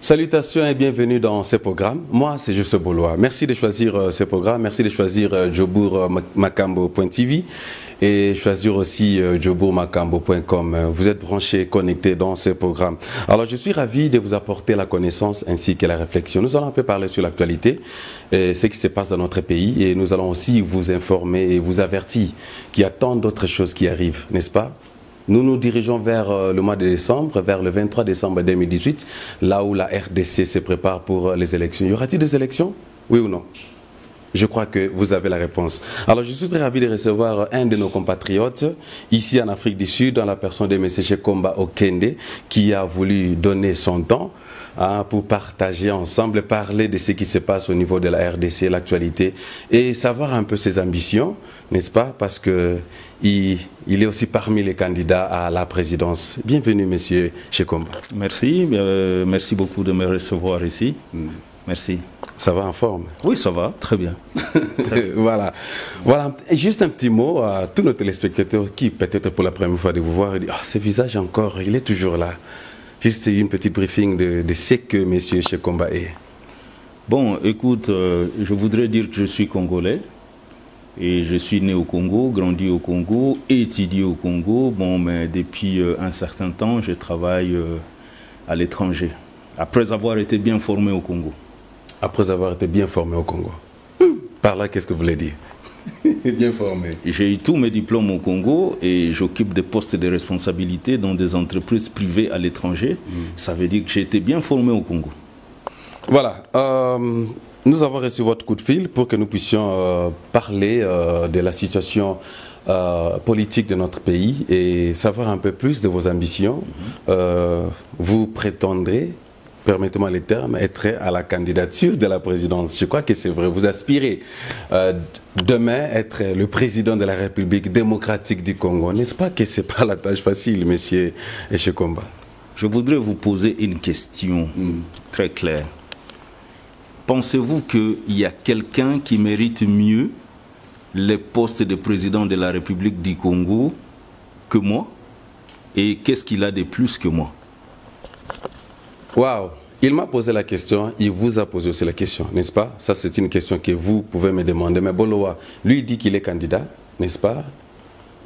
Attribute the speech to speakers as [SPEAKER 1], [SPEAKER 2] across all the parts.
[SPEAKER 1] Salutations et bienvenue dans ce programme. Moi, c'est Juste Bolois. Merci de choisir ce programme. Merci de choisir jobourmakambo.tv et choisir aussi jobourmakambo.com. Vous êtes branchés, connectés dans ce programme. Alors, je suis ravi de vous apporter la connaissance ainsi que la réflexion. Nous allons un peu parler sur l'actualité, ce qui se passe dans notre pays, et nous allons aussi vous informer et vous avertir qu'il y a tant d'autres choses qui arrivent, n'est-ce pas? Nous nous dirigeons vers le mois de décembre, vers le 23 décembre 2018, là où la RDC se prépare pour les élections. Y aura-t-il des élections? Oui ou non? Je crois que vous avez la réponse. Alors, je suis très ravi de recevoir un de nos compatriotes ici en Afrique du Sud, dans la personne de M. Shekomba Okende, qui a voulu donner son temps pour partager ensemble, parler de ce qui se passe au niveau de la RDC, l'actualité, et savoir un peu ses ambitions, n'est-ce pas? Parce que il est aussi parmi les candidats à la présidence. Bienvenue, M. Shekomba.
[SPEAKER 2] Merci, merci beaucoup de me recevoir ici. Merci.
[SPEAKER 1] Ça va en forme?
[SPEAKER 2] Oui, ça va, très bien.
[SPEAKER 1] Voilà. Et juste un petit mot à tous nos téléspectateurs qui, peut-être pour la première fois de vous voir, disent « Ah, ce visage encore, il est toujours là ». Juste une petite briefing de ce que M. Shekomba est.
[SPEAKER 2] Bon, écoute, je voudrais dire que je suis congolais. Et je suis né au Congo, grandi au Congo, étudié au Congo. Bon, mais depuis un certain temps, je travaille à l'étranger. Après avoir été bien formé au Congo.
[SPEAKER 1] Après avoir été bien formé au Congo. Par là, qu'est-ce que vous voulez dire? Bien formé.
[SPEAKER 2] J'ai eu tous mes diplômes au Congo et j'occupe des postes de responsabilité dans des entreprises privées à l'étranger. Ça veut dire que j'ai été bien formé au Congo.
[SPEAKER 1] Voilà. Nous avons reçu votre coup de fil pour que nous puissions parler de la situation politique de notre pays et savoir un peu plus de vos ambitions. Vous prétendrez, permettez-moi les termes, être à la candidature de la présidence. Je crois que c'est vrai. Vous aspirez demain être le président de la République démocratique du Congo. N'est-ce pas que ce n'est pas la tâche facile, monsieur Shekomba?
[SPEAKER 2] Je voudrais vous poser une question très claire. Pensez-vous qu'il y a quelqu'un qui mérite mieux le poste de président de la République du Congo que moi? Et qu'est-ce qu'il a de plus que moi?
[SPEAKER 1] Waouh! Il m'a posé la question, il vous a posé aussi la question, n'est-ce pas? Ça, c'est une question que vous pouvez me demander. Mais Bolowa, lui, dit qu'il est candidat, n'est-ce pas,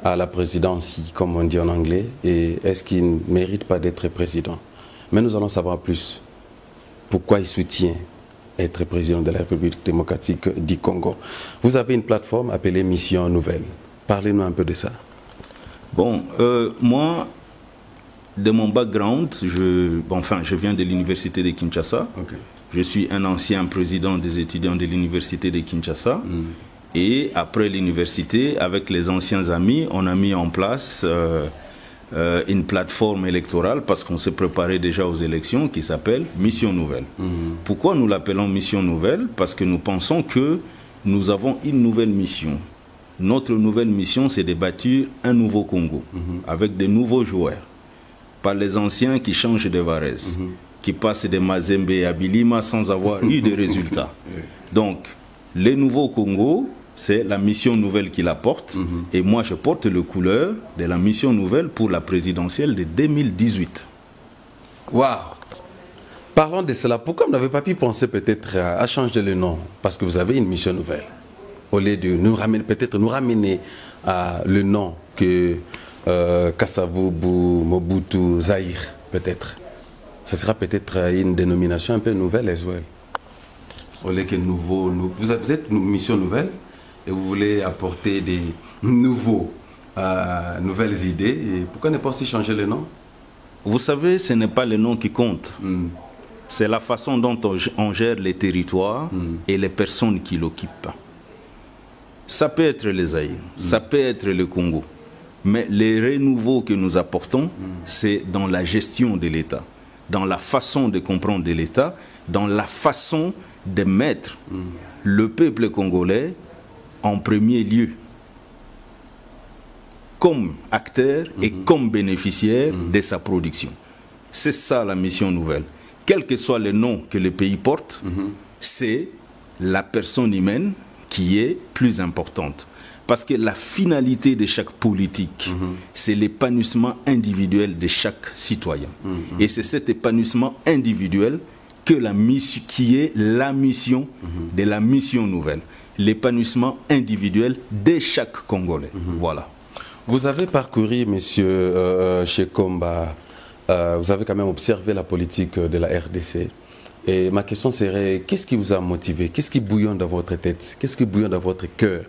[SPEAKER 1] à la présidence, comme on dit en anglais. Et est-ce qu'il ne mérite pas d'être président? Mais nous allons savoir plus. Pourquoi il soutient être président de la République démocratique du Congo. Vous avez une plateforme appelée Mission Nouvelle. Parlez-nous un peu de ça.
[SPEAKER 2] Bon, moi, de mon background, je viens de l'université de Kinshasa. Okay. Je suis un ancien président des étudiants de l'université de Kinshasa. Et après l'université, avec les anciens amis, on a mis en place une plateforme électorale parce qu'on s'est préparé déjà aux élections qui s'appelle Mission Nouvelle. Pourquoi nous l'appelons Mission Nouvelle? Parce que nous pensons que nous avons une nouvelle mission. Notre nouvelle mission, c'est de bâtir un nouveau Congo avec de nouveaux joueurs. Pas les anciens qui changent de Varese, qui passent de Mazembe à Bilima sans avoir eu de résultats. Donc, le nouveau Congo, c'est la mission nouvelle qui la porte. Et moi, je porte le couleur de la mission nouvelle pour la présidentielle de 2018.
[SPEAKER 1] Waouh! Parlons de cela. Pourquoi vous n'avez pas pu penser peut-être à changer le nom? Parce que vous avez une mission nouvelle. Au lieu de nous ramener, peut-être nous ramener à le nom que Kasavubu, Mobutu, Zaïre, peut-être. Ce sera peut-être une dénomination un peu nouvelle as well. Au lieu que nouveau, vous êtes une mission nouvelle et vous voulez apporter des nouvelles idées. Et pourquoi ne pas aussi changer le nom?
[SPEAKER 2] Vous savez, ce n'est pas le nom qui compte. C'est la façon dont on gère les territoires et les personnes qui l'occupent. Ça peut être les Zaïre, ça peut être le Congo. Mais les renouveaux que nous apportons, c'est dans la gestion de l'État, dans la façon de comprendre de l'État, dans la façon de mettre le peuple congolais en premier lieu, comme acteur et comme bénéficiaire de sa production. C'est ça la mission nouvelle. Quel que soit le nom que le pays porte, c'est la personne humaine qui est plus importante. Parce que la finalité de chaque politique, c'est l'épanouissement individuel de chaque citoyen. Et c'est cet épanouissement individuel qui est la mission de la mission nouvelle, l'épanouissement individuel de chaque Congolais. Voilà.
[SPEAKER 1] Vous avez parcouru, monsieur Shekomba, vous avez quand même observé la politique de la RDC. Et ma question serait, qu'est-ce qui vous a motivé? Qu'est-ce qui bouillonne dans votre tête? Qu'est-ce qui bouillonne dans votre cœur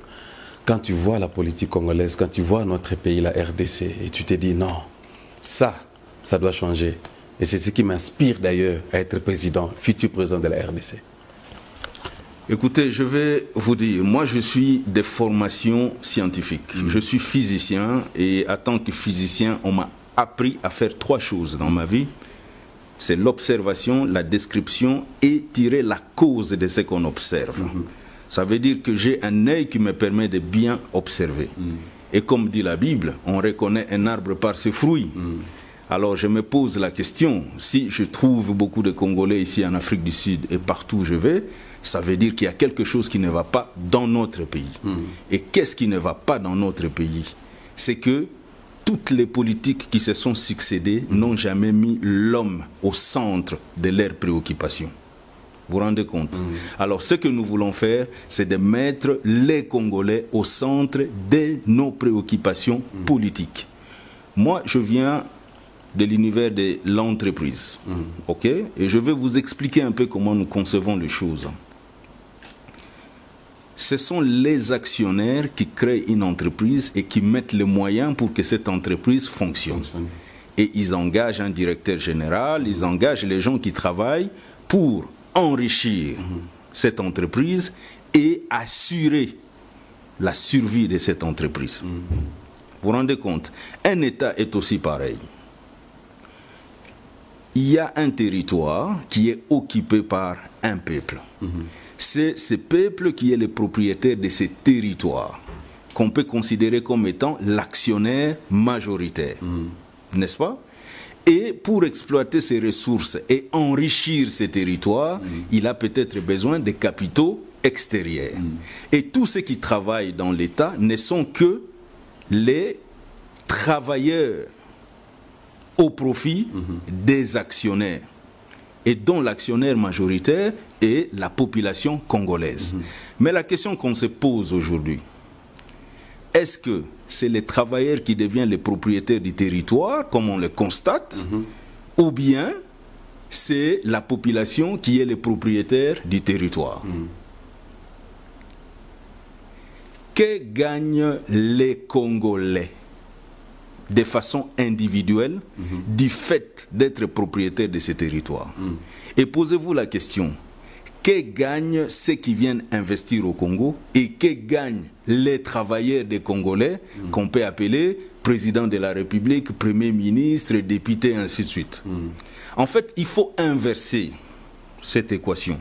[SPEAKER 1] quand tu vois la politique congolaise, quand tu vois notre pays, la RDC, et tu te dis non, ça doit changer. Et c'est ce qui m'inspire d'ailleurs à être président, futur président de la RDC.
[SPEAKER 2] Écoutez, je vais vous dire, moi je suis de formation scientifique. Je suis physicien et en tant que physicien, on m'a appris à faire 3 choses dans ma vie. C'est l'observation, la description et tirer la cause de ce qu'on observe. Ça veut dire que j'ai un œil qui me permet de bien observer. Et comme dit la Bible, on reconnaît un arbre par ses fruits. Alors je me pose la question, si je trouve beaucoup de Congolais ici en Afrique du Sud et partout où je vais, ça veut dire qu'il y a quelque chose qui ne va pas dans notre pays. Et qu'est-ce qui ne va pas dans notre pays? C'est que toutes les politiques qui se sont succédées n'ont jamais mis l'homme au centre de leurs préoccupations. Vous vous rendez compte? Alors ce que nous voulons faire, c'est de mettre les Congolais au centre de nos préoccupations politiques. Moi, je viens de l'univers de l'entreprise. Ok? Et je vais vous expliquer un peu comment nous concevons les choses. Ce sont les actionnaires qui créent une entreprise et qui mettent les moyens pour que cette entreprise fonctionne. Et ils engagent un directeur général, ils engagent les gens qui travaillent pour enrichir cette entreprise et assurer la survie de cette entreprise. Vous vous rendez compte? Un État est aussi pareil. Il y a un territoire qui est occupé par un peuple. C'est ce peuple qui est le propriétaire de ces territoires, qu'on peut considérer comme étant l'actionnaire majoritaire. N'est-ce pas? Et pour exploiter ces ressources et enrichir ces territoires, il a peut-être besoin de capitaux extérieurs. Et tous ceux qui travaillent dans l'État ne sont que les travailleurs au profit des actionnaires, et dont l'actionnaire majoritaire est la population congolaise. Mais la question qu'on se pose aujourd'hui, est-ce que c'est les travailleurs qui deviennent les propriétaires du territoire, comme on le constate, ou bien c'est la population qui est le propriétaire du territoire? Que gagnent les Congolais de façon individuelle du fait d'être propriétaire de ces territoires? Et posez-vous la question, que gagnent ceux qui viennent investir au Congo et que gagnent les travailleurs des Congolais qu'on peut appeler président de la République, premier ministre, député, ainsi de suite? En fait, il faut inverser cette équation.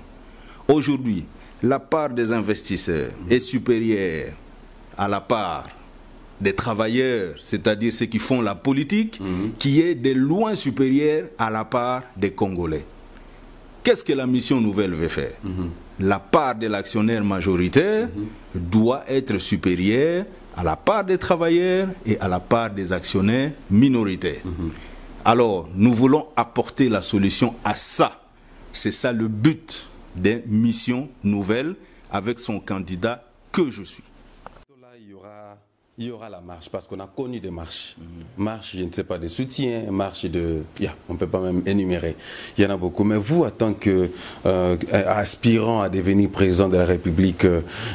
[SPEAKER 2] Aujourd'hui, la part des investisseurs est supérieure à la part des travailleurs, c'est-à-dire ceux qui font la politique, qui est de loin supérieure à la part des Congolais. Qu'est-ce que la mission nouvelle veut faire? La part de l'actionnaire majoritaire doit être supérieure à la part des travailleurs et à la part des actionnaires minoritaires. Alors, nous voulons apporter la solution à ça. C'est ça le but des missions nouvelles avec son candidat que je suis.
[SPEAKER 1] Il y aura la marche, parce qu'on a connu des marches. Marche, je ne sais pas, de soutien, marche de... on ne peut pas même énumérer. Il y en a beaucoup. Mais vous, en tant qu'aspirant à devenir président de la République,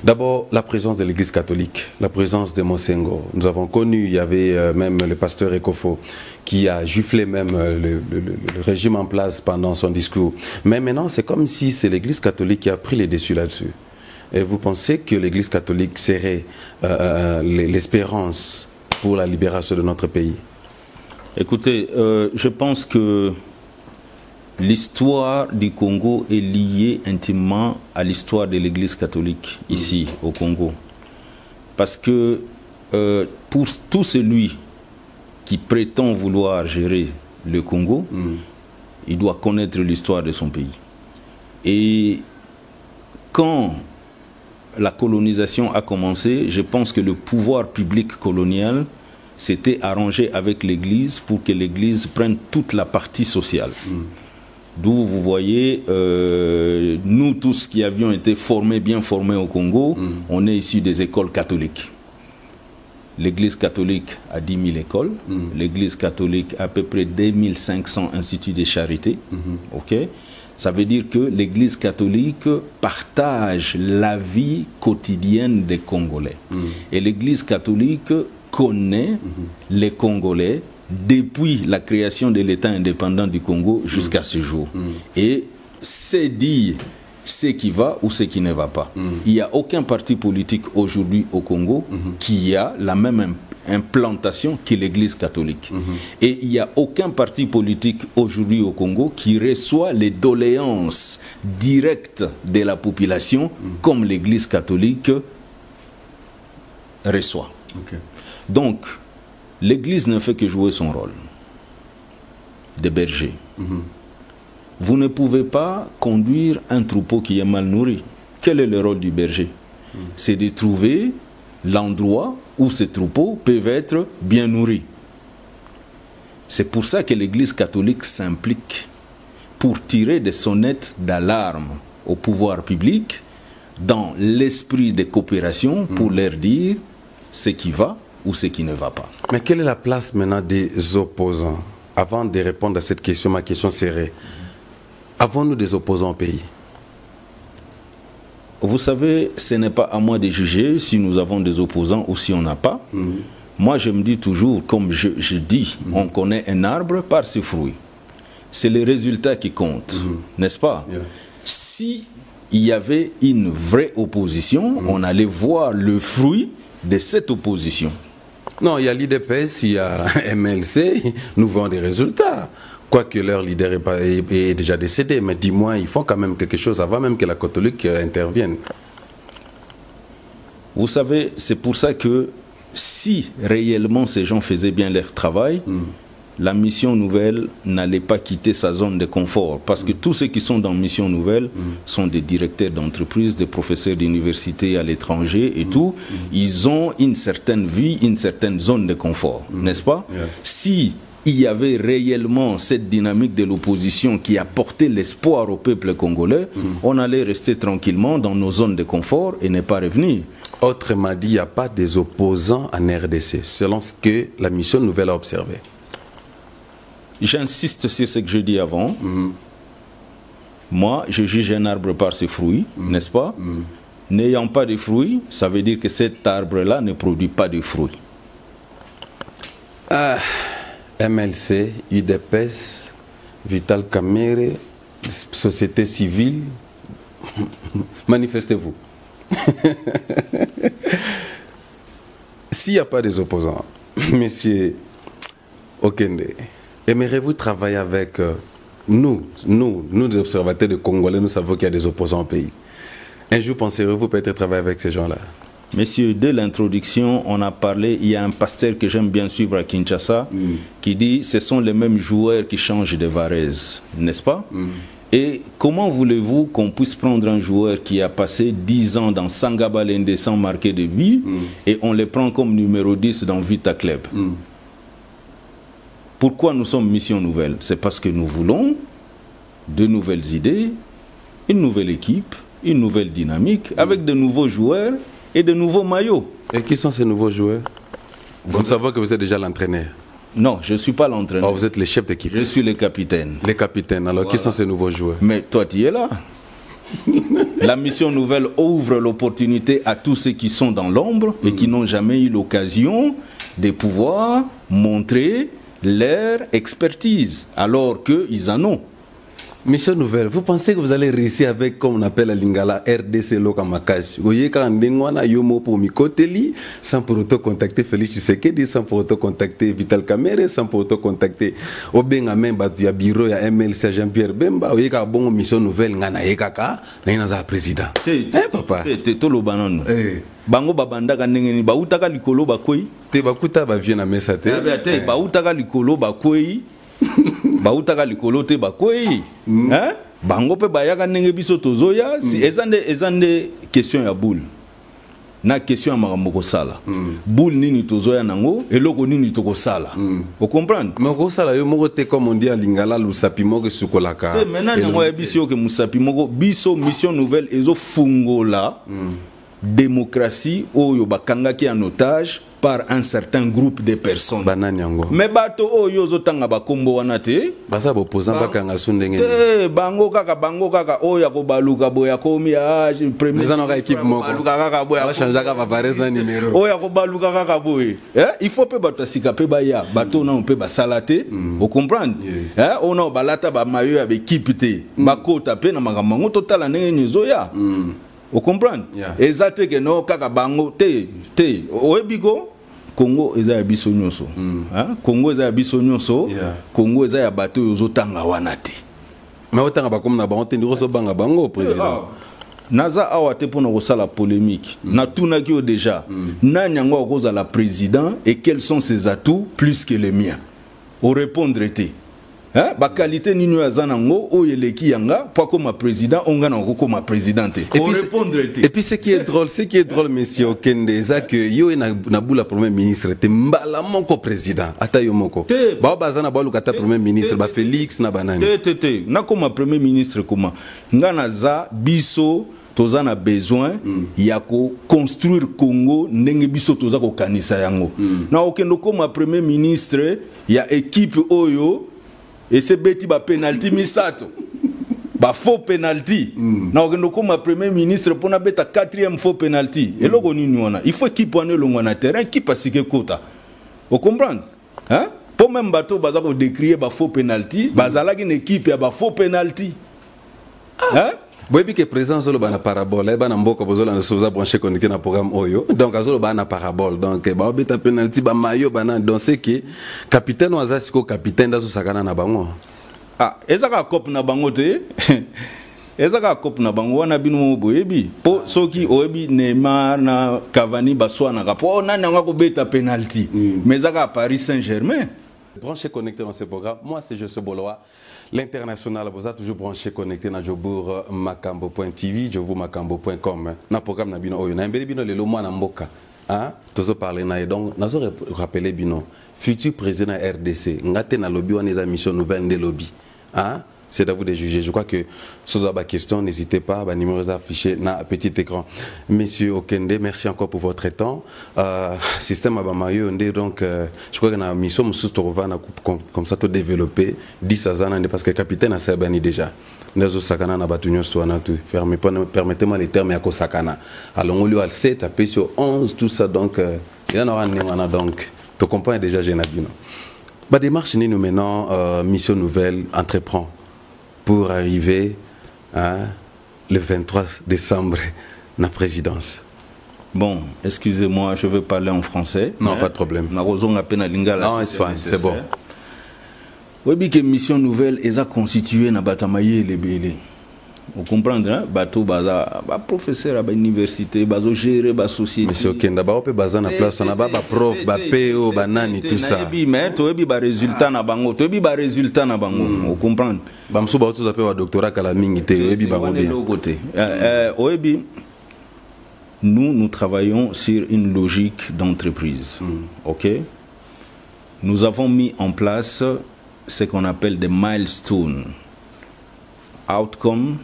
[SPEAKER 1] d'abord, la présence de l'Église catholique, la présence de Monsengo. Nous avons connu, il y avait même le pasteur Ekofo qui a giflé même le régime en place pendant son discours. Mais maintenant, c'est comme si c'est l'Église catholique qui a pris les dessus là-dessus. Et vous pensez que l'Église catholique serait l'espérance pour la libération de notre pays?
[SPEAKER 2] Écoutez, je pense que l'histoire du Congo est liée intimement à l'histoire de l'Église catholique ici au Congo. Parce que pour tout celui qui prétend vouloir gérer le Congo, il doit connaître l'histoire de son pays. Et quand la colonisation a commencé, je pense que le pouvoir public colonial s'était arrangé avec l'Église pour que l'Église prenne toute la partie sociale. D'où vous voyez, nous tous qui avions été formés, bien formés au Congo, on est issus des écoles catholiques. L'Église catholique a 10 000 écoles. L'Église catholique a à peu près 2500 instituts de charité. Ok? Ça veut dire que l'Église catholique partage la vie quotidienne des Congolais. Et l'Église catholique connaît les Congolais depuis la création de l'État indépendant du Congo jusqu'à ce jour. Et c'est dire ce qui va ou ce qui ne va pas. Il n'y a aucun parti politique aujourd'hui au Congo qui a la même implantation que l'Église catholique. Et il n'y a aucun parti politique aujourd'hui au Congo qui reçoit les doléances directes de la population comme l'Église catholique reçoit. Donc, l'Église ne fait que jouer son rôle de berger. Vous ne pouvez pas conduire un troupeau qui est mal nourri. Quel est le rôle du berger? C'est de trouver l'endroit où ces troupeaux peuvent être bien nourris. C'est pour ça que l'Église catholique s'implique pour tirer des sonnettes d'alarme au pouvoir public dans l'esprit de coopération pour leur dire ce qui va ou ce qui ne va pas.
[SPEAKER 1] Mais quelle est la place maintenant des opposants? Avant de répondre à cette question, ma question serait, avons-nous des opposants au pays?
[SPEAKER 2] Vous savez, ce n'est pas à moi de juger si nous avons des opposants ou si on n'a pas. Moi, je me dis toujours, comme je dis, on connaît un arbre par ses fruits. C'est les résultats qui comptent, n'est-ce pas? Si il y avait une vraie opposition, on allait voir le fruit de cette opposition.
[SPEAKER 1] Non, il y a l'IDPS, il y a MLC, nous voyons des résultats. Quoique leur leader est déjà décédé, mais dis-moi, ils font quand même quelque chose avant même que la catholique intervienne.
[SPEAKER 2] Vous savez, c'est pour ça que si réellement ces gens faisaient bien leur travail, la mission nouvelle n'allait pas quitter sa zone de confort. Parce que tous ceux qui sont dans mission nouvelle sont des directeurs d'entreprise, des professeurs d'université à l'étranger et tout. Ils ont une certaine vie, une certaine zone de confort, n'est-ce pas? Si il y avait réellement cette dynamique de l'opposition qui a porté l'espoir au peuple congolais, on allait rester tranquillement dans nos zones de confort et ne pas revenir.
[SPEAKER 1] Autrement dit, il n'y a pas des opposants en RDC, selon ce que la mission nouvelle a observé.
[SPEAKER 2] J'insiste sur ce que je dis avant. Moi, je juge un arbre par ses fruits, n'est-ce pas? N'ayant pas de fruits, ça veut dire que cet arbre-là ne produit pas de fruits.
[SPEAKER 1] MLC, UDPS, Vital Kamerhe, société civile, manifestez-vous. S'il n'y a pas des opposants, Monsieur Okende, aimeriez-vous travailler avec nous, les observateurs de Congolais, nous savons qu'il y a des opposants au pays. Un jour, penserez-vous peut-être travailler avec ces gens-là?
[SPEAKER 2] Messieurs, dès l'introduction, on a parlé, il y a un pasteur que j'aime bien suivre à Kinshasa, qui dit, ce sont les mêmes joueurs qui changent de Varese, n'est-ce pas? Et comment voulez-vous qu'on puisse prendre un joueur qui a passé 10 ans dans Sangabalende sans marquer de but, et on le prend comme numéro 10 dans Vita Club? Pourquoi nous sommes mission nouvelle? C'est parce que nous voulons de nouvelles idées, une nouvelle équipe, une nouvelle dynamique, avec de nouveaux joueurs et de nouveaux maillots.
[SPEAKER 1] Et qui sont ces nouveaux joueurs? Vous savez que vous êtes déjà l'entraîneur.
[SPEAKER 2] Non, je ne suis pas l'entraîneur.
[SPEAKER 1] Oh, vous êtes le chef d'équipe.
[SPEAKER 2] Je suis le capitaine.
[SPEAKER 1] Les capitaines. Alors, qui sont ces nouveaux joueurs?
[SPEAKER 2] Mais toi, tu es là. La mission nouvelle ouvre l'opportunité à tous ceux qui sont dans l'ombre et qui n'ont jamais eu l'occasion de pouvoir montrer leur expertise, alors qu'ils en ont.
[SPEAKER 1] Mission nouvelle, vous pensez que vous allez réussir avec, comme on appelle à Lingala, RDC Lokamakashi? Vous voyez, quand on a Yomo pour Mikoteli, sans pour autant contacter Félix Tshisekedi, sans pour autant contacter Vital Kamerhe, sans pour autant contacter Obenga Memba, il y a bureau, il y a MLC Jean-Pierre Bemba, vous voyez, quand bon mission nouvelle, Ngana Yekaka, Naina président. Papa?
[SPEAKER 2] T'es tolo banano. Bango babanda kanengeni ba utaka likolo bakoi.
[SPEAKER 1] Te bakuta ba vient na mesa te.
[SPEAKER 2] Te ba utaka likolo bakoi. Bautaka likolo te bakoyi bango pe bayaka ndenge biso tozoya si ezande question ya boule na question ya makambo sala boule nini tozoya nango eloko nini tokosala vous comprendre
[SPEAKER 1] mais kosala yo moko te comme on dit à lingala lusapi moko sukolaka
[SPEAKER 2] te maintenant nango ya biso ke musapi moko biso mission nouvelle ezo fungola démocratie oyo bakangaki en otage par un certain groupe de personnes. Mais bato oyo zotanga bakombo wana te.
[SPEAKER 1] Basa opposant bakanga sundenge.
[SPEAKER 2] Te bango kaka oya ko baluka boya komi premier.
[SPEAKER 1] Ils en aura équipe moko.
[SPEAKER 2] Baluka kaka boya.
[SPEAKER 1] Va changer ka vavarez na numéro.
[SPEAKER 2] Oya ko baluka kaka boye. Il faut pe bato sika pe baya. Bato na on peut basalate. Vous comprenez? On a balata ba mayo ya équipe te. Bakota pe na makambo total ndenge nyozoya. Vous comprenez? Exacte que non kaka bango te oebiko Congo eza ya biso nyonso. Congo eza ya biso nyonso. Congo eza ya bato yozotanga wana te.
[SPEAKER 1] Mais otanga ba comme na ba ontendi roso banga bango président.
[SPEAKER 2] Naza awa te pona kosala polémique. Na tunaki o déjà. Na nyango akoza la président et quels sont ses atouts plus que les miens. Au répondre te. Ba qualité nini azanango oyeleki yanga pas comme ma président ongana comme ma présidente
[SPEAKER 1] et puis ce qui est drôle monsieur Okende ça que yo na bula premier ministre te mbala moko président ata yo moko ba bazana ba lukata premier ministre ba Félix na banani
[SPEAKER 2] te na comme premier ministre comment ngana za biso toza na besoin ya ko construire Congo ndenge biso toza ko kanisa yango na okendo comme premier ministre ya équipe oyo et c'est beti ba penalty misato ba faux penalty na okendo comme premier ministre pona beta 4e faux penalty eloko nini wana il faut équipe wana longa na terrain qui passe que kota vous comprendre pour même bateau baza ko décrier ba faux penalty bazala une équipe ya ba faux penalty
[SPEAKER 1] Boyebi que présence solo bana parabole bana mboko bozola na soza branché connecté na programme oyo donc azolo bana parabole donc ba obeta penalty ba mayo bana donc c'est que capitaine wazasiko capitaine dazo sakana na bango
[SPEAKER 2] ezaka cop na bango te ezaka cop na bango wana bino boyebi po soki oyebi Neymar na Cavani baswana ka po nani ngako beta penalty mais ezaka Paris Saint-Germain.
[SPEAKER 1] Branché connecté dans ce programme, moi c'est Joseph Boloa, l'international, vous êtes toujours branché connecté dans Jobour Makambo.tv, jobourmakambo.com. Dans le programme Nabino Oyo, na mbele bino lelo mwana mboka. Tozo parler na donc nazo rappeler bino futur président RDC, ngate na lobby wana eza mission nouvelle de lobby. C'est à vous de juger. Je crois que si vous avez des questions, n'hésitez pas. Le numéro est affiché dans le petit écran. Monsieur Okende, merci encore pour votre temps. Système Abamayo, donc je crois que la mission comme ça, tout développé 10 ans parce que le capitaine a servi déjà. Nous sakana na batunyo stwana tout. Permettez-moi les termes à sakana. Alors on lui a 7 tapé sur 11 tout ça donc il y en aura un donc tu comprends déjà Génabino. Bah démarche nous maintenant mission nouvelle entreprend pour arriver le 23 décembre la présidence.
[SPEAKER 2] Bon, excusez-moi, je veux parler en français.
[SPEAKER 1] Non, pas de problème.
[SPEAKER 2] Non,
[SPEAKER 1] c'est bon.
[SPEAKER 2] Oui, que mission nouvelle est constituée dans Batamaye les Bélé. Vous comprenez, hein? Bateau, baza, professeur à l'université, bazo gérer la société.
[SPEAKER 1] Mais c'est ok, d'abord, on peut baza na place, on a ba prof, ba PO, ba nani, tout ça.
[SPEAKER 2] Mais tu as ba résultat na bango, tu as ba résultat na bango. Vous comprenez?
[SPEAKER 1] Bamsou ba tout ça peut ba doctorat kala mingi te, oebi ba bien.
[SPEAKER 2] Oebi, nous travaillons sur une logique d'entreprise. Ok? Nous avons mis en place ce qu'on appelle des milestones. Outcome,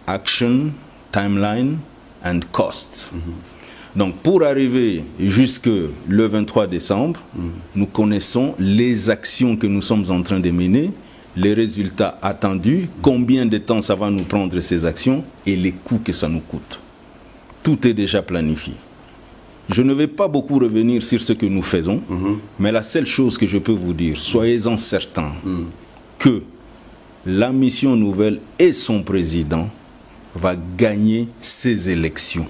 [SPEAKER 2] action, timeline and cost. Donc pour arriver jusque le 23 décembre, nous connaissons les actions que nous sommes en train de mener, les résultats attendus, combien de temps ça va nous prendre ces actions et les coûts que ça nous coûte. Tout est déjà planifié. Je ne vais pas beaucoup revenir sur ce que nous faisons, mais la seule chose que je peux vous dire, soyez-en certains que la mission nouvelle et son président va gagner ces élections.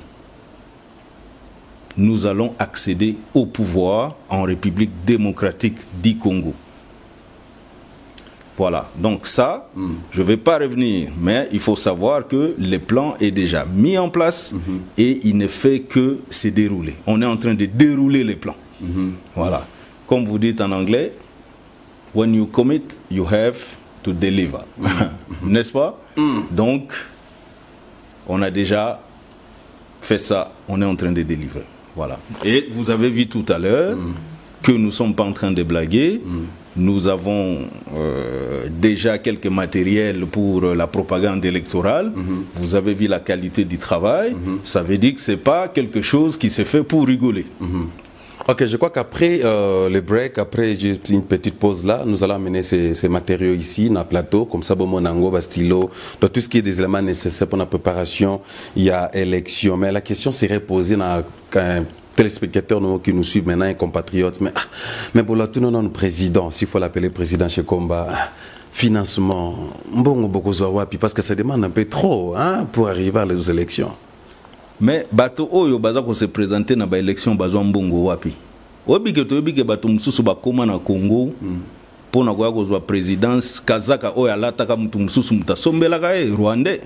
[SPEAKER 2] Nous allons accéder au pouvoir en République démocratique du Congo. Voilà, donc ça, je ne vais pas revenir, mais il faut savoir que le plan est déjà mis en place et il ne fait que se dérouler. On est en train de dérouler les plans. Voilà, comme vous dites en anglais, when you commit, you have to deliver. N'est-ce pas? Donc, on a déjà fait ça, on est en train de délivrer. Voilà. Et vous avez vu tout à l'heure que nous ne sommes pas en train de blaguer. Nous avons déjà quelques matériels pour la propagande électorale. Vous avez vu la qualité du travail. Ça veut dire que ce n'est pas quelque chose qui se fait pour rigoler.
[SPEAKER 1] Ok, je crois qu'après le break, après une petite pause là, nous allons amener ces matériaux ici, dans le plateau, comme ça, monango, stylo, dans tout ce qui est des éléments nécessaires pour la préparation, il y a élection. Mais la question serait posée dans un téléspectateur qui nous suivent maintenant, un compatriote, mais pour tout non, président, s'il faut l'appeler président chez Komba, financement, parce que ça demande un peu trop pour arriver aux élections.
[SPEAKER 2] Mais bato oyo baza ko se présenter na ba élection bazwa mbongo wapi obike to obike bato mususu bakoma na Congo pona kwa kozwa présidence kazaka oyo alataka mutu mususu mutasombelaka Rwandais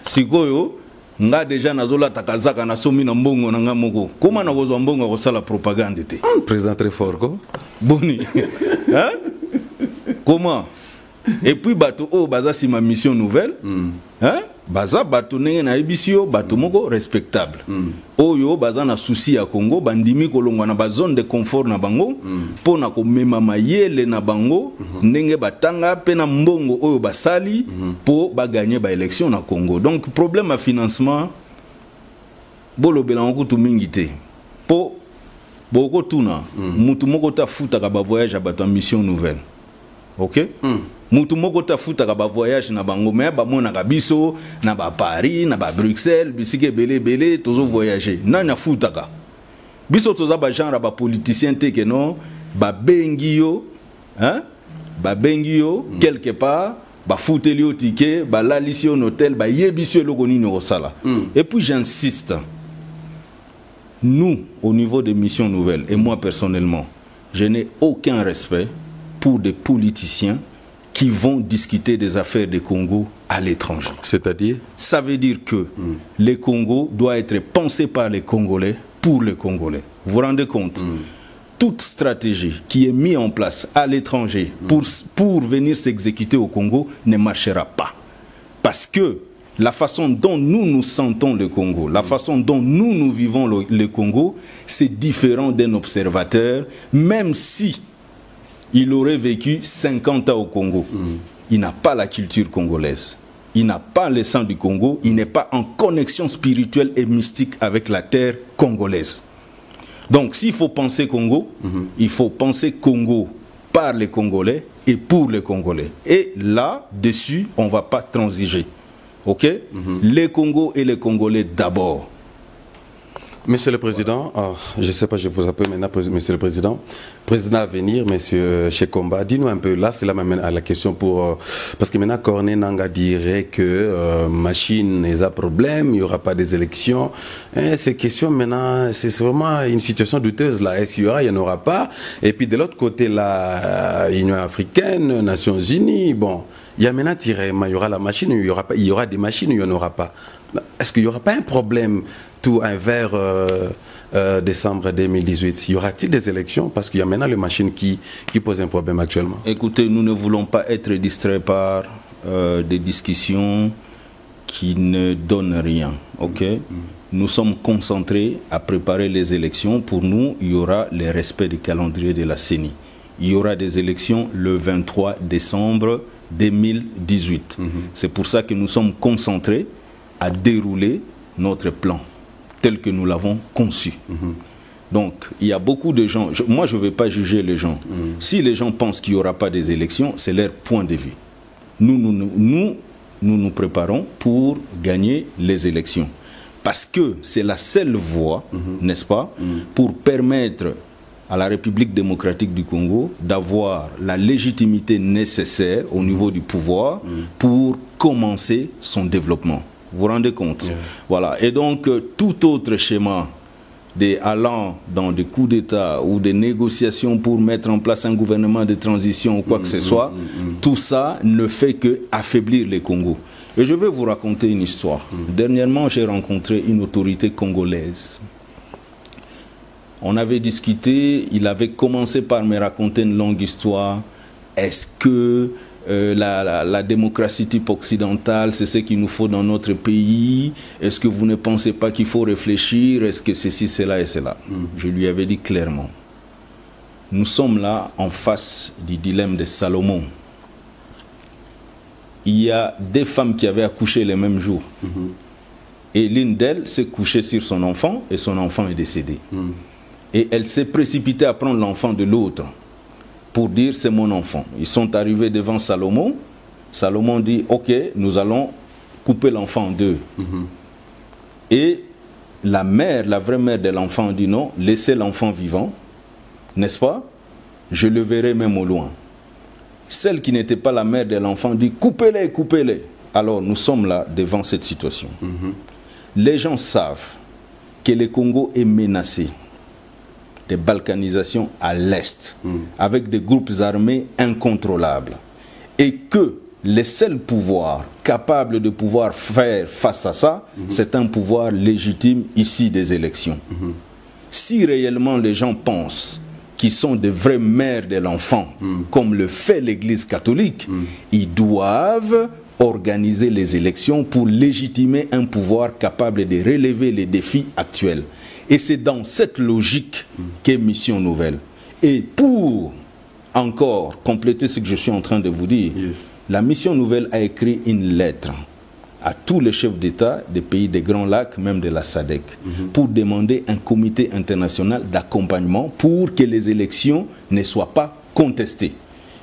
[SPEAKER 2] sikoyo nga deja nazolata kazaka na somi na mbongo na nga moko koma na kozwa mbongo ko sala propagande te
[SPEAKER 1] président très fort ko
[SPEAKER 2] boni comment et puis bato oyo baza si ma mission nouvelle baza bato nenge na ebisio bato moko respectable oyo baza na souci ya Congo bandimi kolongwa na ba zone de confort na bango pona ko mema mayele na bango ndenge batanga pe na mbongo oyo basali po ba gagner ba élection na Congo. Donc problème à financement bolo belango kutu mingi te po boko tuna mutu moko ta futa ka ba voyage à bato mission nouvelle. OK? Mutu moko ta futaka ba voyage na bango mais ba mona ka biso na ba Paris na ba Bruxelles bisike belé tozo voyager nana futaka biso toza ba genre ba politicien te que non ba bengio ba bengio quelque part ba futeli au ticket ba lalisi au hôtel ba yebisio loko nini osala. Et puis j'insiste, nous au niveau des missions nouvelles et moi personnellement je n'ai aucun respect pour des politiciens qui vont discuter des affaires du Congo à l'étranger.
[SPEAKER 1] C'est-à-dire?
[SPEAKER 2] Ça veut dire que le Congo doit être pensé par les Congolais pour les Congolais. Vous vous rendez compte? Toute stratégie qui est mise en place à l'étranger pour venir s'exécuter au Congo ne marchera pas. Parce que la façon dont nous sentons le Congo, la façon dont nous vivons le Congo, c'est différent d'un observateur, même si il aurait vécu 50 ans au Congo. Il n'a pas la culture congolaise. Il n'a pas le sang du Congo. Il n'est pas en connexion spirituelle et mystique avec la terre congolaise. Donc, s'il faut penser Congo, il faut penser Congo par les Congolais et pour les Congolais. Et là-dessus, on ne va pas transiger. OK? Les Congos et les Congolais d'abord.
[SPEAKER 1] Monsieur le Président, je ne sais pas, je vous appelle maintenant Monsieur le Président à venir, Monsieur Shekomba, dis-nous un peu, là c'est là m'amène à la question pour, parce que maintenant Corné Nanga dirait que machine n'est un problème, il n'y aura pas des élections, ces questions maintenant, c'est vraiment une situation douteuse là, est-ce qu'il y aura, il n'y en aura pas, et puis de l'autre côté là, Union africaine, Nations Unies, bon, il y a maintenant tiré, il y aura la machine, il y aura des machines, il n'y en aura pas. Est-ce qu'il n'y aura pas un problème tout vers décembre 2018? Y aura-t-il des élections? Parce qu'il y a maintenant les machines qui posent un problème actuellement.
[SPEAKER 2] Écoutez, nous ne voulons pas être distraits par des discussions qui ne donnent rien. OK? Nous sommes concentrés à préparer les élections. Pour nous, il y aura le respect du calendrier de la CENI. Il y aura des élections le 23 décembre 2018. C'est pour ça que nous sommes concentrés à dérouler notre plan tel que nous l'avons conçu. Donc, il y a beaucoup de gens, moi je ne vais pas juger les gens. Si les gens pensent qu'il n'y aura pas des élections, c'est leur point de vue. Nous nous préparons pour gagner les élections. Parce que c'est la seule voie, n'est-ce pas, pour permettre à la République démocratique du Congo d'avoir la légitimité nécessaire au niveau du pouvoir pour commencer son développement. Vous vous rendez compte? Voilà. Et donc, tout autre schéma allant dans des coups d'État ou des négociations pour mettre en place un gouvernement de transition ou quoi que ce soit, tout ça ne fait que affaiblir les Congos. Et je vais vous raconter une histoire. Dernièrement, j'ai rencontré une autorité congolaise. On avait discuté, il avait commencé par me raconter une longue histoire. Est-ce que la démocratie type occidentale, c'est ce qu'il nous faut dans notre pays. Est-ce que vous ne pensez pas qu'il faut réfléchir? Est-ce que ceci, cela et cela? Je lui avais dit clairement, nous sommes là en face du dilemme de Salomon. Il y a des femmes qui avaient accouché le même jour. Et l'une d'elles s'est couchée sur son enfant et son enfant est décédé. Et elle s'est précipitée à prendre l'enfant de l'autre pour dire c'est mon enfant. Ils sont arrivés devant Salomon. Salomon dit ok, nous allons couper l'enfant en deux. Et la mère, la vraie mère de l'enfant dit non, laissez l'enfant vivant, n'est-ce pas? Je le verrai même au loin. Celle qui n'était pas la mère de l'enfant dit coupez-les, coupez-les. Alors nous sommes là devant cette situation. Les gens savent que le Congo est menacé de balkanisation à l'Est, avec des groupes armés incontrôlables. Et que le seul pouvoir capable de pouvoir faire face à ça, c'est un pouvoir légitime ici des élections. Si réellement les gens pensent qu'ils sont de vrais mères de l'enfant, comme le fait l'Église catholique, ils doivent organiser les élections pour légitimer un pouvoir capable de relever les défis actuels. Et c'est dans cette logique qu'est Mission Nouvelle. Et pour encore compléter ce que je suis en train de vous dire, la Mission Nouvelle a écrit une lettre à tous les chefs d'État des pays des Grands Lacs, même de la SADC, pour demander un comité international d'accompagnement pour que les élections ne soient pas contestées.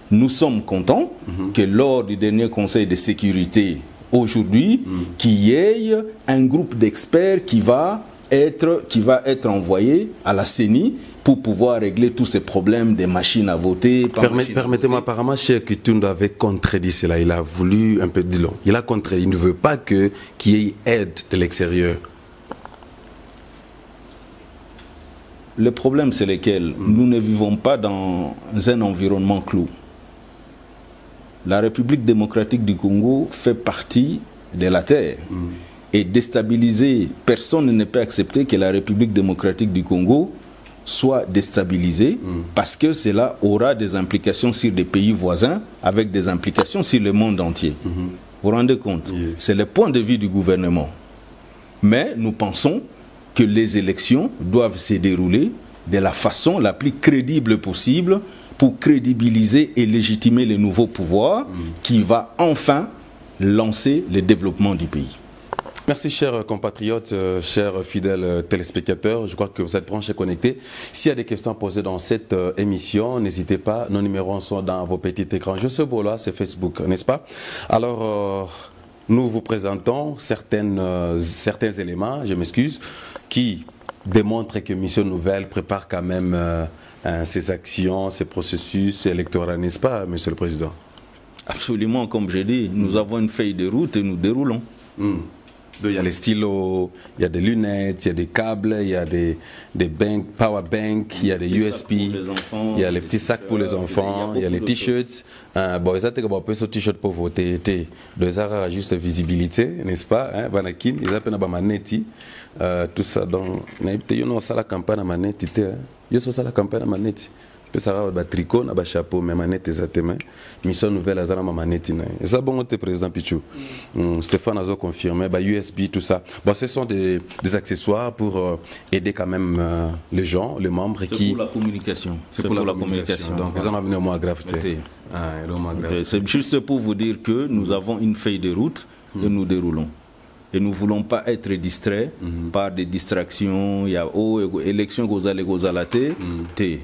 [SPEAKER 2] Nous sommes contents que lors du dernier Conseil de sécurité aujourd'hui, qu'il y ait un groupe d'experts qui va être envoyé à la CENI pour pouvoir régler tous ces problèmes des machines à voter.
[SPEAKER 1] Permettez-moi, apparemment, Cheikh Kitunda avait contredit cela. Il a voulu un peu dire long. Il a contredit. Il ne veut pas qu'il y ait aide de l'extérieur.
[SPEAKER 2] Le problème, c'est lequel? Nous ne vivons pas dans un environnement clos. La République démocratique du Congo fait partie de la terre. Et déstabiliser, personne ne peut accepter que la République démocratique du Congo soit déstabilisée parce que cela aura des implications sur des pays voisins avec des implications sur le monde entier. Vous vous rendez compte? C'est le point de vue du gouvernement. Mais nous pensons que les élections doivent se dérouler de la façon la plus crédible possible pour crédibiliser et légitimer le nouveau pouvoir qui va enfin lancer le développement du pays.
[SPEAKER 1] Merci chers compatriotes, chers fidèles téléspectateurs, je crois que vous êtes branchés connectés. S'il y a des questions à poser dans cette émission, n'hésitez pas, nos numéros sont dans vos petits écrans. Je sais beau là, c'est Facebook, n'est-ce pas? Alors, nous vous présentons certains éléments, je m'excuse, qui démontrent que Mission Nouvelle prépare quand même ses actions, ses processus électoraux, n'est-ce pas, Monsieur le Président?
[SPEAKER 2] Absolument, comme j'ai dit, nous avons une feuille de route et nous déroulons.
[SPEAKER 1] Il y a les stylos, il y a des lunettes, il y a des câbles, il y a des power bank, il y a des USB, il y a les petits sacs pour les enfants, il y a les t-shirts. Bon, ça c'est un peu ce t-shirt pour voter. Donc ça a juste visibilité, n'est-ce pas? Banakin, ils appellent la manette, tout ça. Donc, il y a la campagne à manette, il y a la campagne à manette. Ça va tricot, na chapeau, mais manette exactement. Mission Nouvelle, à ma manette. Et ça, bon, le président Pichou. Stéphane a confirmé, USB, tout ça. Bon, ce sont des accessoires pour aider quand même les gens, les membres qui.
[SPEAKER 2] C'est pour la communication.
[SPEAKER 1] C'est pour la communication. Donc, ils en ont venu au moins gravité.
[SPEAKER 2] C'est juste pour vous dire que nous avons une feuille de route et nous déroulons. Et nous ne voulons pas être distraits par des distractions. Il y a élection gozala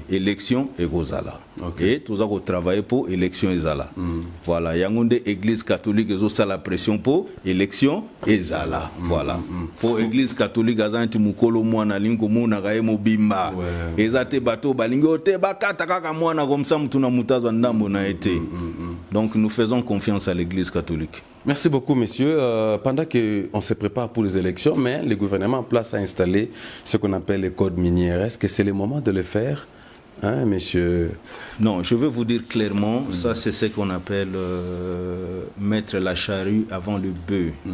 [SPEAKER 2] élection et gozala. Et tout ça, on travaille pour élection et zala. Voilà. Il y a une église catholique qui a la pression pour élection et zala. Voilà. Pour l'église catholique, il y a un mukolo mwana lingo muna gaemo bimba. Ezate bato balingo te bakata kaka mwana comme ça mutuna mutazo ndambo na été. Donc nous faisons confiance à l'église catholique.
[SPEAKER 1] Merci beaucoup, messieurs. Pendant qu'on se prépare pour les élections, mais le gouvernement en place a installé ce qu'on appelle les codes miniers. Est-ce que c'est le moment de le faire, hein, monsieur?
[SPEAKER 2] Non, je veux vous dire clairement, ça c'est ce qu'on appelle mettre la charrue avant le bœuf. Vous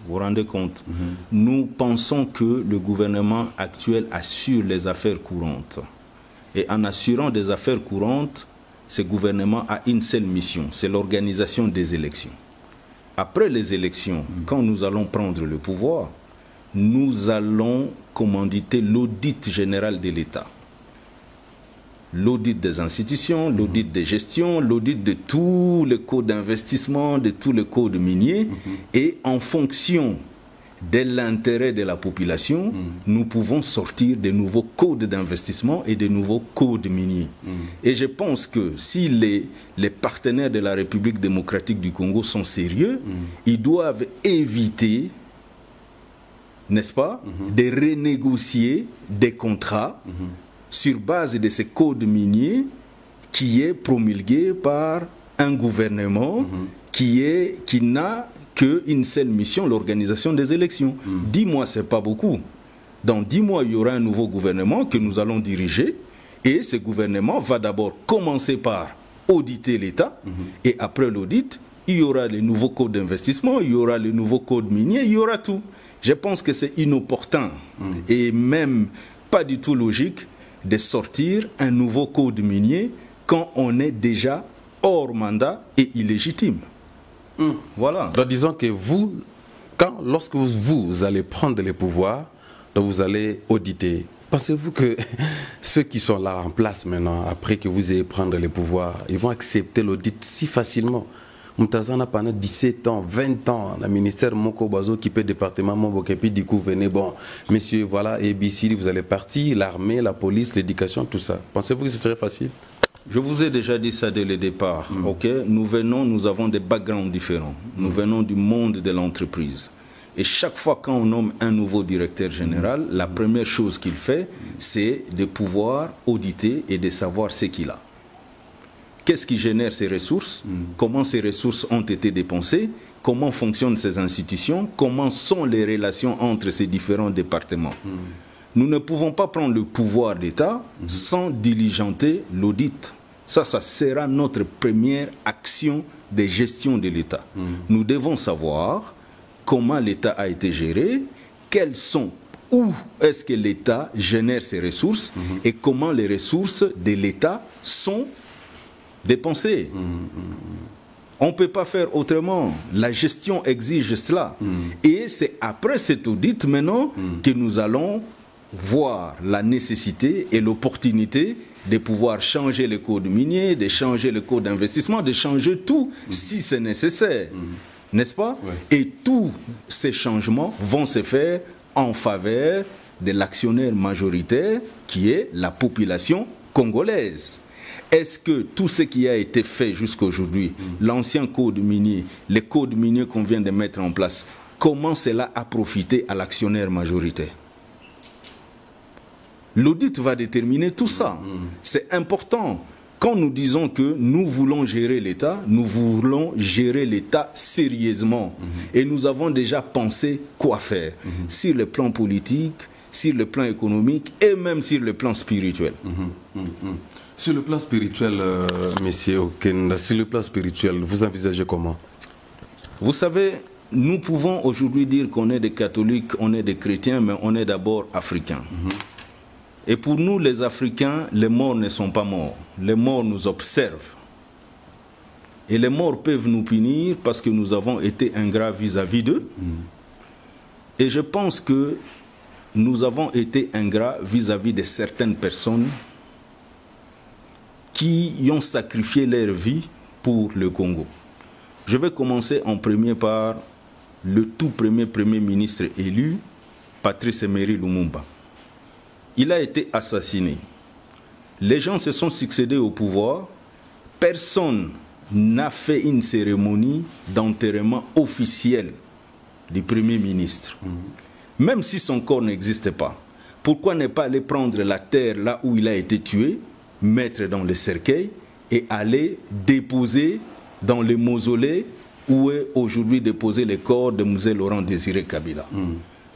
[SPEAKER 2] vous rendez compte? Nous pensons que le gouvernement actuel assure les affaires courantes. Et en assurant des affaires courantes, ce gouvernement a une seule mission, c'est l'organisation des élections. Après les élections, quand nous allons prendre le pouvoir, nous allons commanditer l'audit général de l'État. L'audit des institutions, l'audit des gestions, l'audit de tous les codes d'investissement, de tous les codes miniers. Et en fonction de l'intérêt de la population, nous pouvons sortir de nouveaux codes d'investissement et de nouveaux codes miniers. Et je pense que si les partenaires de la République démocratique du Congo sont sérieux, ils doivent éviter, n'est-ce pas, de renégocier des contrats sur base de ces codes miniers qui est promulgué par un gouvernement qui n'a qu'une seule mission, l'organisation des élections. 10 mois, ce n'est pas beaucoup. Dans 10 mois, il y aura un nouveau gouvernement que nous allons diriger et ce gouvernement va d'abord commencer par auditer l'État et après l'audit, il y aura les nouveaux codes d'investissement, il y aura les nouveaux codes miniers, il y aura tout. Je pense que c'est inopportun et même pas du tout logique de sortir un nouveau code minier quand on est déjà hors mandat et illégitime. Voilà.
[SPEAKER 1] Donc, disons que vous, lorsque vous allez prendre les pouvoirs, donc vous allez auditer. Pensez-vous que ceux qui sont là en place maintenant, après que vous ayez prendre les pouvoirs, ils vont accepter l'audit si facilement? Moutazana pendant 17 ans, 20 ans, le ministère Moko Bazo qui peut département Mobok et puis du coup venez, bon, messieurs, voilà, ABC, vous allez partir, l'armée, la police, l'éducation, tout ça. Pensez-vous que ce serait facile?
[SPEAKER 2] Je vous ai déjà dit ça dès le départ. Ok, nous avons des backgrounds différents. Nous venons du monde de l'entreprise. Et chaque fois qu'on nomme un nouveau directeur général, la première chose qu'il fait, c'est de pouvoir auditer et de savoir ce qu'il a. Qu'est-ce qui génère ces ressources? Comment ces ressources ont été dépensées? Comment fonctionnent ces institutions? Comment sont les relations entre ces différents départements? Nous ne pouvons pas prendre le pouvoir d'État sans diligenter l'audit. Ça sera notre première action de gestion de l'État. Nous devons savoir comment l'État a été géré, où est-ce que l'État génère ses ressources et comment les ressources de l'État sont dépensées. On ne peut pas faire autrement. La gestion exige cela. Et c'est après cet audit maintenant que nous allons voir la nécessité et l'opportunité de pouvoir changer le code minier, de changer le code d'investissement, de changer tout si c'est nécessaire. N'est-ce pas? Et tous ces changements vont se faire en faveur de l'actionnaire majoritaire qui est la population congolaise. Est-ce que tout ce qui a été fait jusqu'à aujourd'hui, l'ancien code minier, les codes miniers qu'on vient de mettre en place, comment cela a profité à l'actionnaire majoritaire? L'audit va déterminer tout ça. C'est important. Quand nous disons que nous voulons gérer l'État, nous voulons gérer l'État sérieusement. Et nous avons déjà pensé quoi faire sur le plan politique, sur le plan économique et même sur le plan spirituel.
[SPEAKER 1] Sur le plan spirituel, monsieur Okenda, sur le plan spirituel, vous envisagez comment?
[SPEAKER 2] Vous savez, nous pouvons aujourd'hui dire qu'on est des catholiques, on est des chrétiens, mais on est d'abord africains. Et pour nous, les Africains, les morts ne sont pas morts. Les morts nous observent. Et les morts peuvent nous punir parce que nous avons été ingrats vis-à-vis d'eux. Et je pense que nous avons été ingrats vis-à-vis de certaines personnes qui ont sacrifié leur vie pour le Congo. Je vais commencer en premier par le tout premier Premier ministre élu, Patrice Emery Lumumba. Il a été assassiné. Les gens se sont succédés au pouvoir. Personne n'a fait une cérémonie d'enterrement officielle du Premier ministre. Même si son corps n'existe pas. Pourquoi ne pas aller prendre la terre là où il a été tué, mettre dans le cercueil et aller déposer dans le mausolée où est aujourd'hui déposé le corps de Mzee Laurent Désiré Kabila?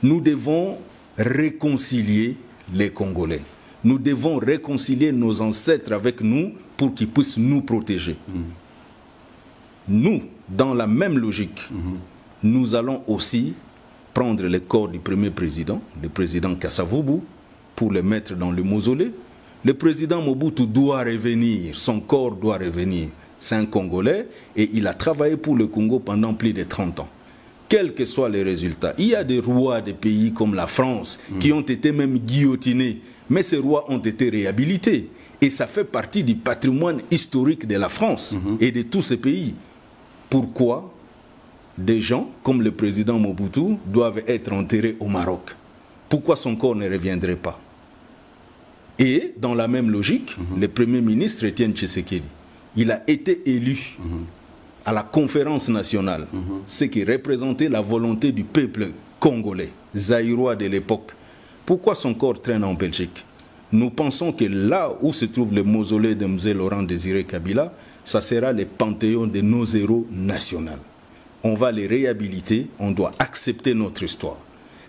[SPEAKER 2] Nous devons réconcilier les Congolais. Nous devons réconcilier nos ancêtres avec nous pour qu'ils puissent nous protéger. Nous, dans la même logique, nous allons aussi prendre le corps du premier président, le président Kasavubu, pour le mettre dans le mausolée. Le président Mobutu doit revenir, son corps doit revenir. C'est un Congolais et il a travaillé pour le Congo pendant plus de 30 ans. Quels que soient les résultats, il y a des rois des pays comme la France qui ont été même guillotinés, mais ces rois ont été réhabilités. Et ça fait partie du patrimoine historique de la France et de tous ces pays. Pourquoi des gens comme le président Mobutu doivent être enterrés au Maroc? Pourquoi son corps ne reviendrait pas? Et dans la même logique, le Premier ministre Étienne Tshisekedi, il a été élu à la conférence nationale, ce qui représentait la volonté du peuple congolais, zaïrois de l'époque. Pourquoi son corps traîne en Belgique? Nous pensons que là où se trouve le mausolée de M. Laurent Désiré Kabila, ça sera le panthéon de nos héros nationaux. On va les réhabiliter, on doit accepter notre histoire.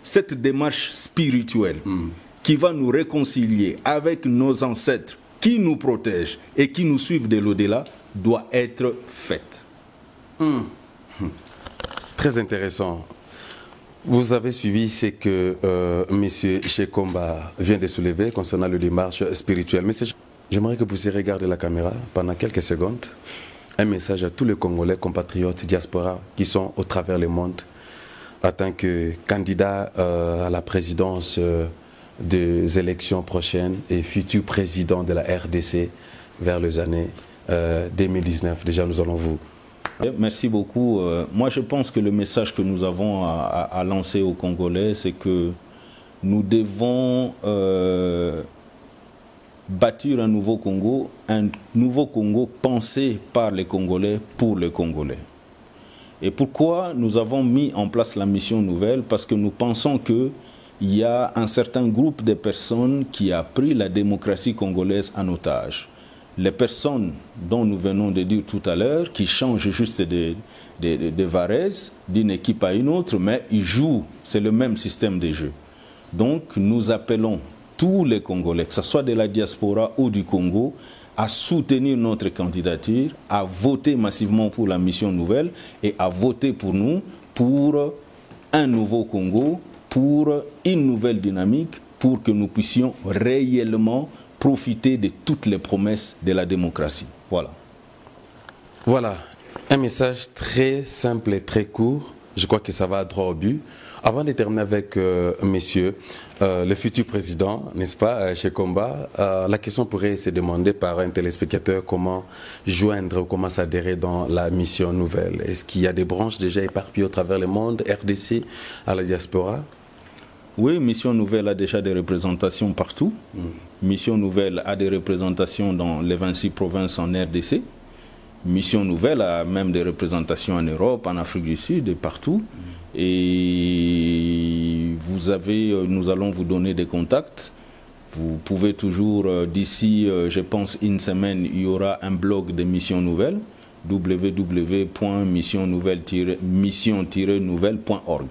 [SPEAKER 2] Cette démarche spirituelle qui va nous réconcilier avec nos ancêtres qui nous protègent et qui nous suivent de l'au-delà doit être faite.
[SPEAKER 1] Très intéressant. Vous avez suivi ce que M. Shekomba vient de soulever concernant la démarche spirituelle. Monsieur, j'aimerais que vous puissiez regarder la caméra pendant quelques secondes. Un message à tous les Congolais, compatriotes, diaspora qui sont au travers le monde en tant que candidat à la présidence des élections prochaines et futur président de la RDC vers les années 2019. Déjà, nous allons vous...
[SPEAKER 2] Merci beaucoup. Moi, je pense que le message que nous avons à lancer aux Congolais, c'est que nous devons bâtir un nouveau Congo pensé par les Congolais pour les Congolais. Et pourquoi nous avons mis en place la mission nouvelle? Parce que nous pensons qu'il y a un certain groupe de personnes qui a pris la démocratie congolaise en otage. Les personnes dont nous venons de dire tout à l'heure, qui changent juste de varèse d'une équipe à une autre, mais ils jouent, c'est le même système de jeu. Donc nous appelons tous les Congolais, que ce soit de la diaspora ou du Congo, à soutenir notre candidature, à voter massivement pour la mission nouvelle et à voter pour nous, pour un nouveau Congo, pour une nouvelle dynamique, pour que nous puissions réellement profiter de toutes les promesses de la démocratie. Voilà.
[SPEAKER 1] Voilà, un message très simple et très court. Je crois que ça va droit au but. Avant de terminer avec monsieur, le futur président, n'est-ce pas, Shekomba, la question pourrait se demander par un téléspectateur comment joindre, comment s'adhérer dans la mission nouvelle. Est-ce qu'il y a des branches déjà éparpillées au travers le monde, RDC, à la diaspora?
[SPEAKER 2] Oui, Mission Nouvelle a déjà des représentations partout. Mission Nouvelle a des représentations dans les 26 provinces en RDC. Mission Nouvelle a même des représentations en Europe, en Afrique du Sud et partout. Et nous allons vous donner des contacts. Vous pouvez toujours, d'ici, je pense, une semaine, il y aura un blog de Mission Nouvelle, www.mission-nouvelle.org.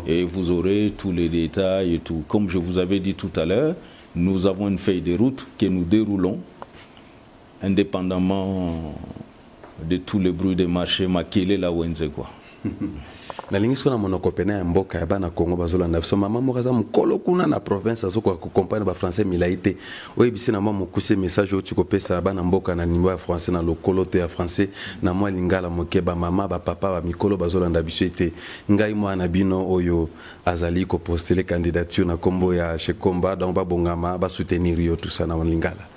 [SPEAKER 2] Et vous aurez tous les détails et tout. Comme je vous avais dit tout à l'heure, nous avons une feuille de route que nous déroulons indépendamment de tous les bruits de marché makele la wenze quoi.
[SPEAKER 1] nalingi sona monoko pena ya mboka ya bana Congo bazolanda biso mama mokaza mukolo kuna na province azo ko accompagner ba français milaité oyebisi na mama mukuse message otu kopesa bana mboka na niveau ya français na lokolo te ya français na mwa lingala mokeba mama ba papa ba mikolo bazolanda biso ete ngai mwana bino oyo azali ko postuler candidature na kombo ya Shekomba donc ba bongama ba soutenir yo tout ça na lingala.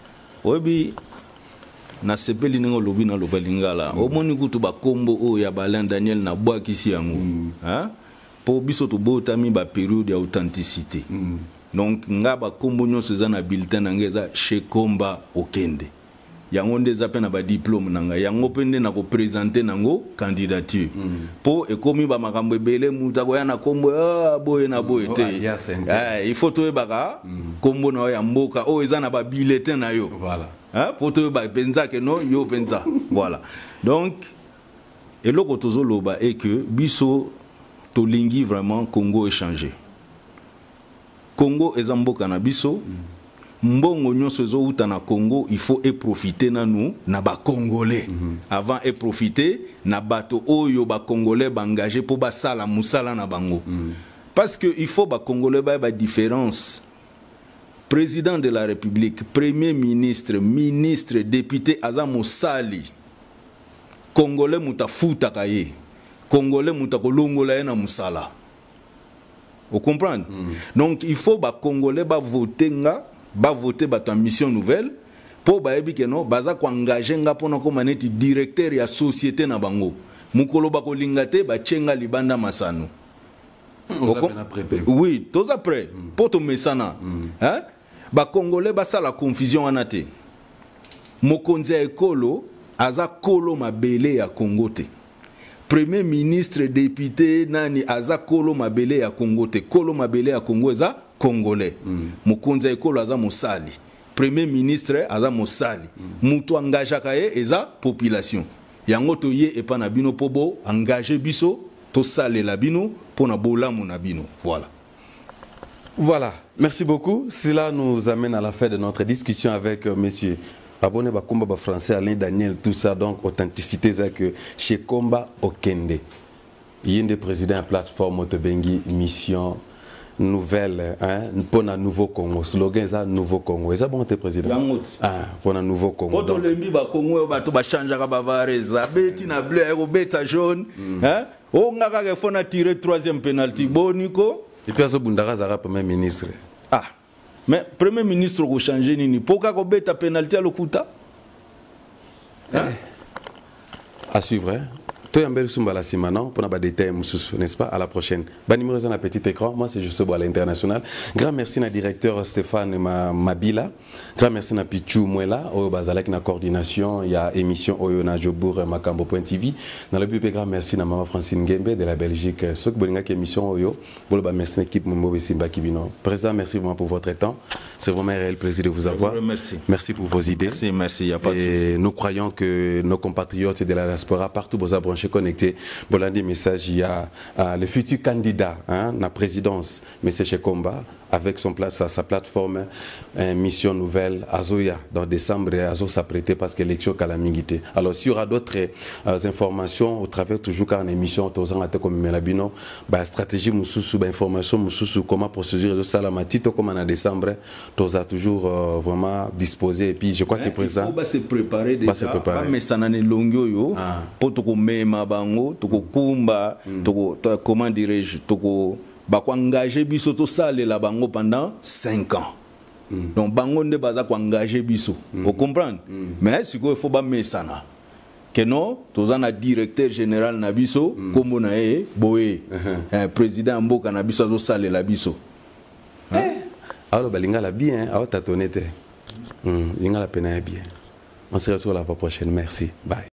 [SPEAKER 2] Oyebi na sepeli ningo lobi na loba lingala omoni kutu ba kombo o ya Alain Daniel na bwa kisi yango hein po biso to botami ba période ya authenticité donc nga ba kombo nyonso za na bulletin na ngeza Shekomba okende yango ndeza pe na ba diplôme nanga yango pende na ko présenter nango candidature po ekomi ba makambo ebele muta ko ya na kombo boye na boye te il faut to baka kombo na ya mboka o eza na ba bulletin na yo
[SPEAKER 1] voilà.
[SPEAKER 2] Voilà. Donc, et le Kotozoloba est que Biso Tolingi vraiment Congo est changé. Congo est un beau canabiso. Mbongo nyonso utana Congo, il faut profiter na nous, na ba Congolais. Avant et profiter, na bato oyo ba Congolais ba engagé pour ba sala musala na bango. Parce que il faut ba Congolais ba différence président de la République, premier ministre, ministre, député, aza mosali. Congolais mutafuta kaye. Congolais mutakolongola na musala. Vous comprenez? Donc il faut que les Congolais voter ta mission nouvelle pour que non baza ko engager nga pona ko maneti directeur ya société na bango. Mukolo ba ko lingate ba chenga libanda masano. Oui, tous après pour to mesana. Hein? Ba Congolais ba ça la confusion anate. Mokonzi ekolo aza kolo mabele ya Congo te. Premier ministre, député, nani aza kolo mabele ya Congo te. Kolo mabele ya Congo eza congolais. Mokonzi ekolo aza mosali. Premier ministre aza mosali. Mutu engagaka ye eza population. Yango to ye epa na bino pobo engagé biso to sale la bino pona bolamu na bino. Voilà.
[SPEAKER 1] Voilà. Merci beaucoup. Cela nous amène à la fin de notre discussion avec monsieur Abonné Bakumba français Alain Daniel, tout ça, donc authenticité, c'est que chez Komba Okende, il y a un président de la plateforme Otebengi mission nouvelle, hein, pour un nouveau Congo. Slogan, c'est nouveau Congo. Et ça, bon, t'es président? Ah, pour un nouveau Congo.
[SPEAKER 2] Quand on le dit, Congo, on va changer la bavareza, bétina bleu, bêta jaune, hein, on a tiré troisième penalty. Bon, Nico.
[SPEAKER 1] Et puis, à ce Bundara, Zara, premier ministre.
[SPEAKER 2] Ah. Mais Premier ministre a changé nini. Pourquoi on a pénalité à l'Okuta?
[SPEAKER 1] À suivre. Hein? Toi, Yambel Soumbala Simanon, pour nous détails, n'est-ce pas? À la prochaine. Bon numéro dans la petite écran. Moi, c'est Juste à l'international. Grand merci à directeur Stéphane Mabila. Grand merci à Pichou Mouela. Au Bazalek, na coordination. Il y a émission Oyona Jobour Makambo.tv. Dans le plus grand merci à Maman Francine Gembe de la Belgique. Ce que vous avez émission Oyo. Vous avez merci à l'équipe Moumo Simba Kibino. Président, merci vraiment pour votre temps. C'est vraiment un réel plaisir de vous avoir.
[SPEAKER 2] Merci.
[SPEAKER 1] Merci pour vos idées.
[SPEAKER 2] Merci. Y a pas de
[SPEAKER 1] Et nous croyons que nos compatriotes de la diaspora, partout, vous avez branché connecté. Bon, des messages, il y a le futur candidat à la présidence, M. Chekomba, avec sa plateforme Mission Nouvelle, Azoya, dans décembre, Azo s'apprêtait parce que l'élection calamité. Alors, s'il y aura d'autres informations, au travers toujours quand émission, comme Melabino, stratégie, information, comment procédure de Salamati, comme en décembre, tous a toujours vraiment disposé. Et puis, je crois que le président.
[SPEAKER 2] Il faut se préparer déjà. Mais ça n'a pas longueur. Pour tout même bango, tout kumba, comment dirais-je, tout engager biso to sale la bango pendant 5 ans. Donc bango ne baza ko engager biso. Vous comprenez? Mais ce qu'il faut pas mesana. Que non, tous un directeur général na biso, comme on a boé, président mboka na biso to sale la biso.
[SPEAKER 1] Alors balinga la bien, alors t'as tonné. Linga la peine bien. On se retrouve la fois prochaine. Merci. Bye.